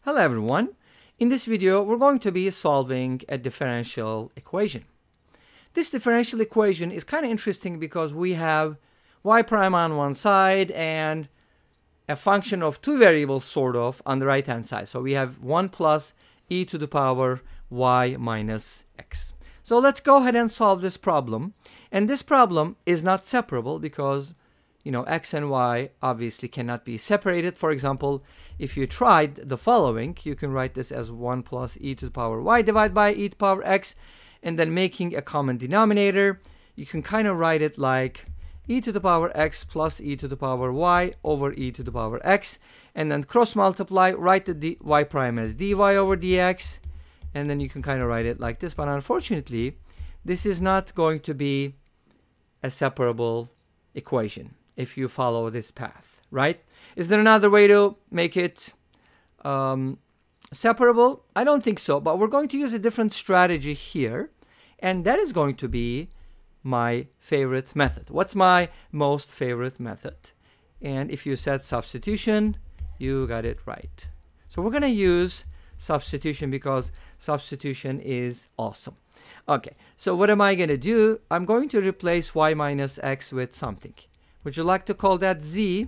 Hello everyone. In this video, we're going to be solving a differential equation. This differential equation is kind of interesting because we have y prime on one side and a function of two variables sort of on the right hand side. So we have 1 plus e to the power y minus x. So let's go ahead and solve this problem. And this problem is not separable because x and y obviously cannot be separated. For example, if you tried the following, you can write this as 1 plus e to the power y divided by e to the power x, and then making a common denominator, you can kind of write it like e to the power x plus e to the power y over e to the power x, and then cross multiply, write the y prime as dy over dx, and then you can kind of write it like this. But unfortunately, this is not going to be a separable equation if you follow this path, right? Is there another way to make it separable? I don't think so, but we're going to use a different strategy here, and that is going to be my favorite method. What's my most favorite method? And if you said substitution, you got it right. So we're going to use substitution because substitution is awesome. Okay, so what am I going to do? I'm going to replace y minus x with something. Would you like to call that z?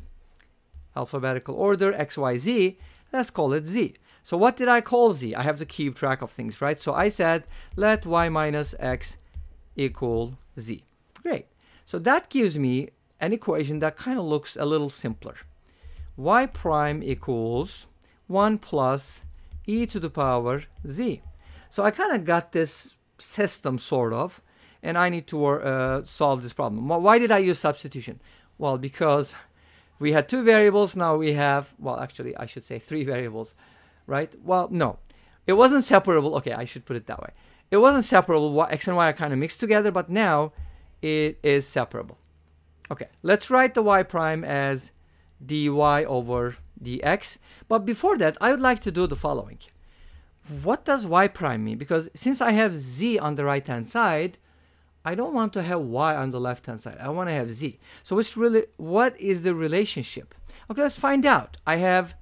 Alphabetical order, x, y, z. Let's call it z. So what did I call z? I have to keep track of things, right? So I said, let y minus x equal z. Great. So that gives me an equation that kind of looks a little simpler. Y prime equals 1 plus e to the power z. So I kind of got this system sort of, and I need to solve this problem. Why did I use substitution? Well, because we had two variables, now we have, well, actually, I should say three variables, right? Well, no, it wasn't separable. Okay, I should put it that way. It wasn't separable. X and y are kind of mixed together, but now it is separable. Okay, let's write the y prime as dy over dx. But before that, I would like to do the following. What does y prime mean? Because since I have z on the right-hand side, I don't want to have y on the left-hand side. I want to have z. So it's really, what is the relationship? Okay, let's find out. I have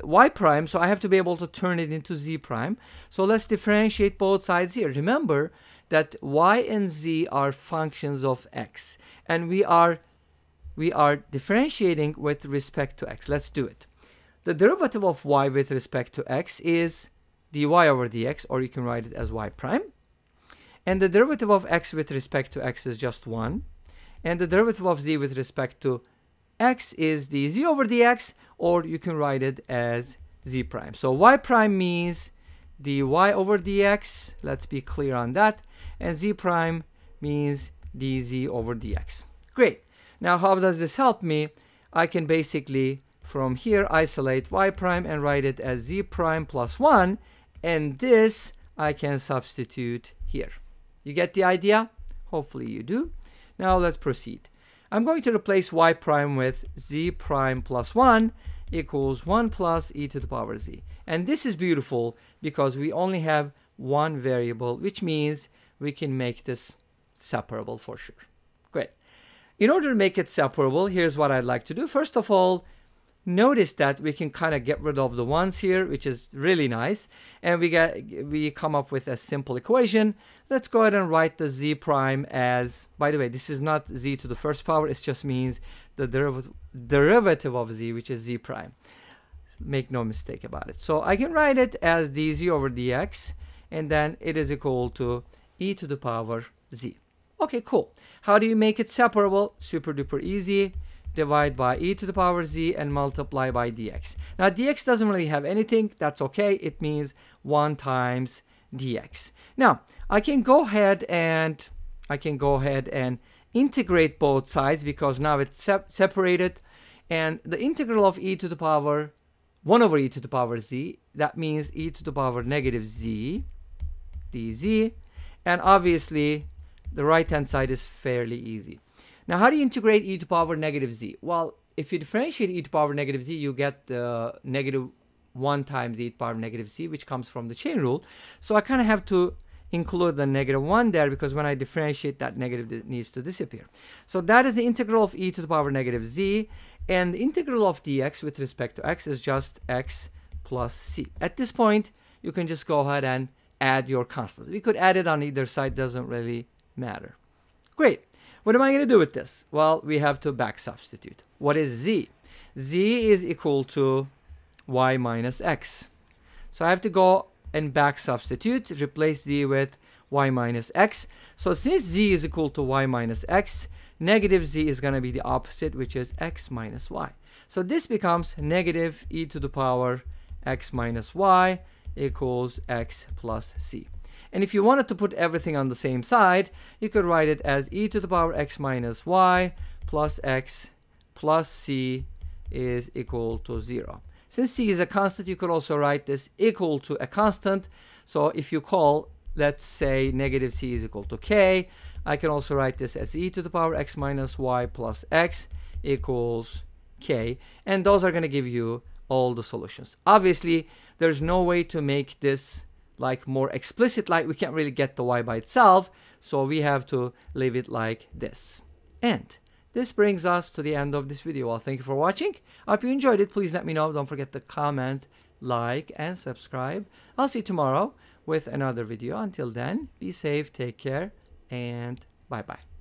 y prime, so I have to be able to turn it into z prime. So let's differentiate both sides here. Remember that y and z are functions of x, and we are differentiating with respect to x. Let's do it. The derivative of y with respect to x is dy over dx, or you can write it as y prime. And the derivative of x with respect to x is just 1. And the derivative of z with respect to x is dz over dx, or you can write it as z prime. So y prime means dy over dx. Let's be clear on that. And z prime means dz over dx. Great. Now, how does this help me? I can basically, from here, isolate y prime and write it as z prime plus 1. And this I can substitute here. You get the idea? Hopefully you do. Now let's proceed. I'm going to replace y prime with z prime plus 1 equals 1 plus e to the power z. And this is beautiful because we only have one variable, which means we can make this separable for sure. Great. In order to make it separable, here's what I'd like to do. First of all, notice that we can kind of get rid of the ones here, which is really nice. And we come up with a simple equation. Let's go ahead and write the z prime as, by the way, this is not z to the first power. It just means the derivative of z, which is z prime. Make no mistake about it. So I can write it as dz over dx, and then it is equal to e to the power z. Okay, cool. How do you make it separable? Super duper easy. Divide by e to the power z and multiply by dx. Now dx doesn't really have anything. That's okay. It means 1 times dx. Now I can go ahead and integrate both sides because now it's separated. And the integral of e to the power 1 over e to the power z, that means e to the power negative z dz. And obviously the right hand side is fairly easy. Now, how do you integrate e to the power negative z? Well, if you differentiate e to the power negative z, you get the negative 1 times e to the power negative z, which comes from the chain rule. So I kind of have to include the negative 1 there because when I differentiate, that negative needs to disappear. So that is the integral of e to the power negative z. And the integral of dx with respect to x is just x plus c. At this point, you can just go ahead and add your constant. We could add it on either side, doesn't really matter. Great. What am I going to do with this? Well, we have to back substitute. What is z? Z is equal to y minus x. So I have to go and back substitute, replace z with y minus x. So since z is equal to y minus x, negative z is going to be the opposite, which is x minus y. So this becomes negative e to the power x minus y equals x plus c. And if you wanted to put everything on the same side, you could write it as e to the power x minus y plus x plus c is equal to 0. Since c is a constant, you could also write this equal to a constant. So if you call, let's say, negative c is equal to k, I can also write this as e to the power x minus y plus x equals k. And those are going to give you all the solutions. Obviously, there's no way to make this like more explicit, like we can't really get the y by itself, so we have to leave it like this. And this brings us to the end of this video. Well, thank you for watching. I hope you enjoyed it. Please let me know. Don't forget to comment, like, and subscribe. I'll see you tomorrow with another video. Until then, be safe, take care, and bye-bye.